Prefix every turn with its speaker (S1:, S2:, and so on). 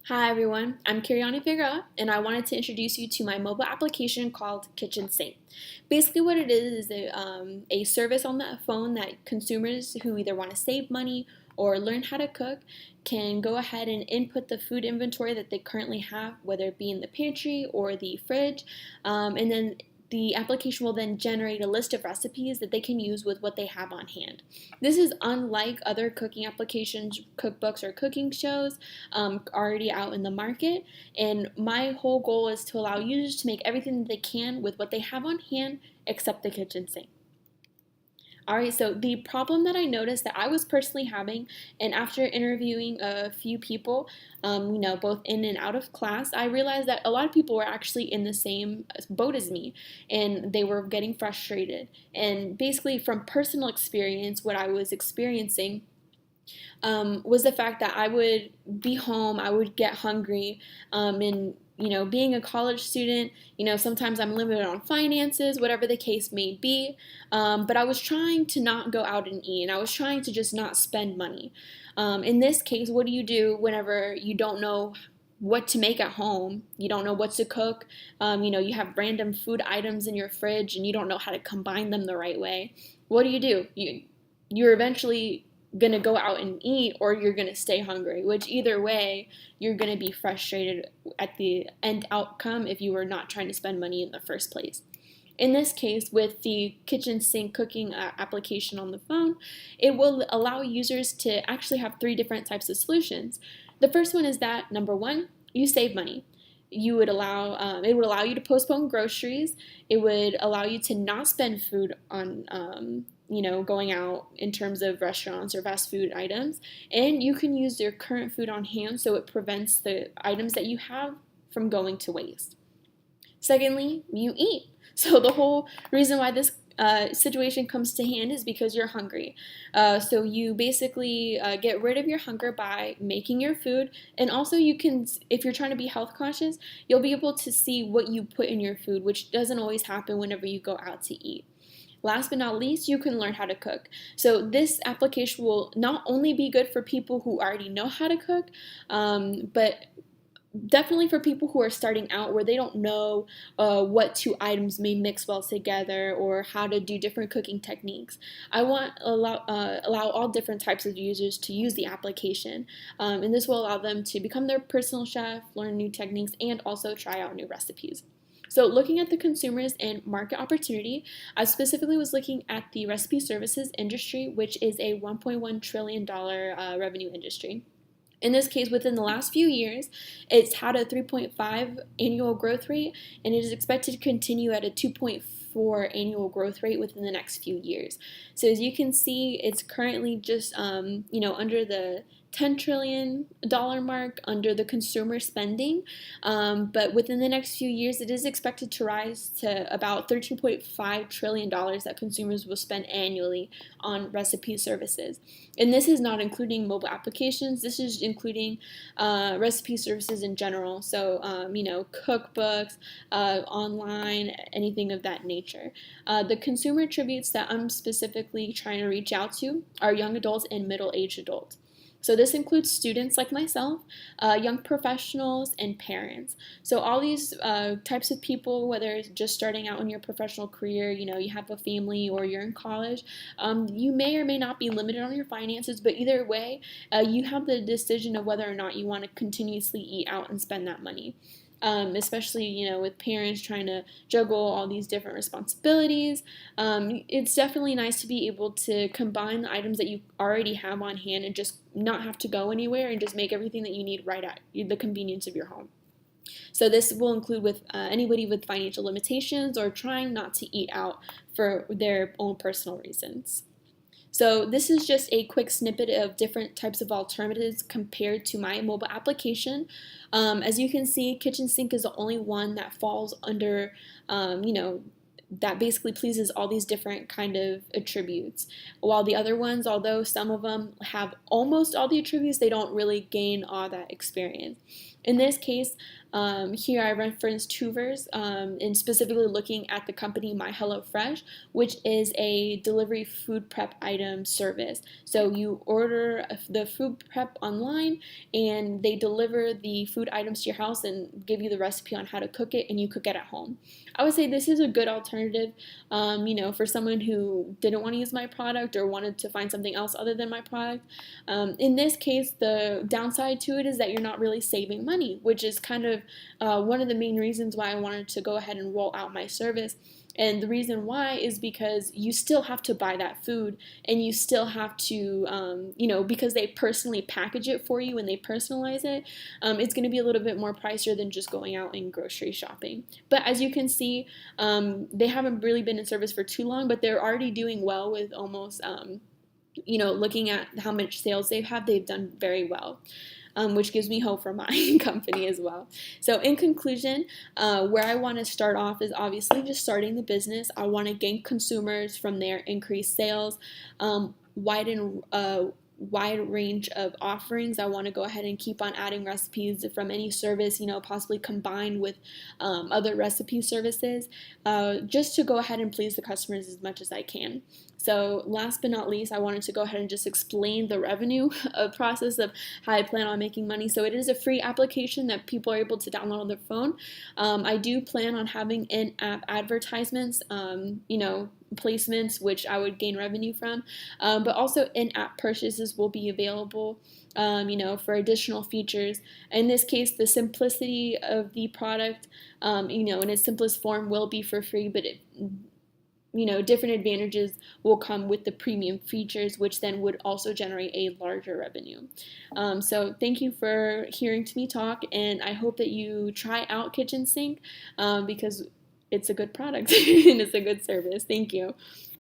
S1: Hi everyone, I'm Karianny Figueroa, and I wanted to introduce you to my mobile application called Kitchen Sync. Basically, what it is a service on the phone that consumers who either want to save money or learn how to cook can go ahead and input the food inventory that they currently have, whether it be in the pantry or the fridge, and then the application will then generate a list of recipes that they can use with what they have on hand. This is unlike other cooking applications, cookbooks, or cooking shows already out in the market. And my whole goal is to allow users to make everything that they can with what they have on hand except the kitchen sink. All right, so the problem that I noticed that I was personally having, and after interviewing a few people, both in and out of class, I realized that a lot of people were actually in the same boat as me, and they were getting frustrated. And basically, from personal experience, what I was experiencing was the fact that I would be home, I would get hungry, and being a college student, sometimes I'm limited on finances, whatever the case may be. But I was trying to not go out and eat, and I was trying to just not spend money. In this case, what do you do whenever you don't know what to make at home? You don't know what to cook. You have random food items in your fridge, and you don't know how to combine them the right way. What do? You're eventually going to go out and eat, or you're going to stay hungry, which either way you're going to be frustrated at the end outcome if you were not trying to spend money in the first place. In this case, with the kitchen sink cooking application on the phone, it will allow users to actually have three different types of solutions. The first one is that, number one, you save money. It would allow you to postpone groceries. It would allow you to not spend food on going out in terms of restaurants or fast food items. And you can use your current food on hand, so it prevents the items that you have from going to waste. Secondly, you eat. So the whole reason why this situation comes to hand is because you're hungry. So you basically get rid of your hunger by making your food, and also you can, if you're trying to be health conscious, you'll be able to see what you put in your food, which doesn't always happen whenever you go out to eat. Last but not least, you can learn how to cook. So this application will not only be good for people who already know how to cook, but definitely for people who are starting out where they don't know what two items may mix well together or how to do different cooking techniques. I want to allow all different types of users to use the application, and this will allow them to become their personal chef, learn new techniques, and also try out new recipes. So looking at the consumers and market opportunity, I specifically was looking at the recipe services industry, which is a $1.1 trillion revenue industry. In this case, within the last few years, it's had a 3.5 annual growth rate, and it is expected to continue at a 2.4 annual growth rate within the next few years. So as you can see, it's currently just under the $10 trillion mark under the consumer spending, but within the next few years, it is expected to rise to about $13.5 trillion that consumers will spend annually on recipe services. And this is not including mobile applications. This is including recipe services in general. So, cookbooks, online, anything of that nature. The consumer attributes that I'm specifically trying to reach out to are young adults and middle-aged adults. So this includes students like myself, young professionals, and parents. So all these types of people, whether it's just starting out in your professional career, you have a family or you're in college, you may or may not be limited on your finances, but either way, you have the decision of whether or not you want to continuously eat out and spend that money. Especially with parents trying to juggle all these different responsibilities. It's definitely nice to be able to combine the items that you already have on hand and just not have to go anywhere and just make everything that you need right at the convenience of your home. So this will include with anybody with financial limitations or trying not to eat out for their own personal reasons. So this is just a quick snippet of different types of alternatives compared to my mobile application. As you can see, Kitchen Sink is the only one that falls under, that basically pleases all these different kind of attributes. While the other ones, although some of them have almost all the attributes, they don't really gain all that experience. In this case, here I referenced Hoovers, and specifically looking at the company My Hello Fresh, which is a delivery food prep item service. So you order the food prep online, and they deliver the food items to your house and give you the recipe on how to cook it, and you cook it at home. I would say this is a good alternative, for someone who didn't want to use my product or wanted to find something else other than my product. In this case, the downside to it is that you're not really saving money, which is kind of one of the main reasons why I wanted to go ahead and roll out my service. And the reason why is because you still have to buy that food, and you still have to, because they personally package it for you and they personalize it, it's going to be a little bit more pricier than just going out and grocery shopping. But as you can see, they haven't really been in service for too long, but they're already doing well with almost, looking at how much sales they've done very well. Which gives me hope for my company as well. So in conclusion, where I want to start off is obviously just starting the business. I want to gain consumers, from there increase sales, widen wide range of offerings. I want to go ahead and keep on adding recipes from any service, possibly combined with other recipe services, just to go ahead and please the customers as much as I can. So last but not least, I wanted to go ahead and just explain the revenue process of how I plan on making money. So it is a free application that people are able to download on their phone. I do plan on having in-app advertisements, placements, which I would gain revenue from, but also in-app purchases will be available, for additional features. In this case, the simplicity of the product, in its simplest form will be for free, but different advantages will come with the premium features, which then would also generate a larger revenue. So thank you for hearing to me talk, and I hope that you try out Kitchen Sink, because it's a good product and it's a good service. Thank you.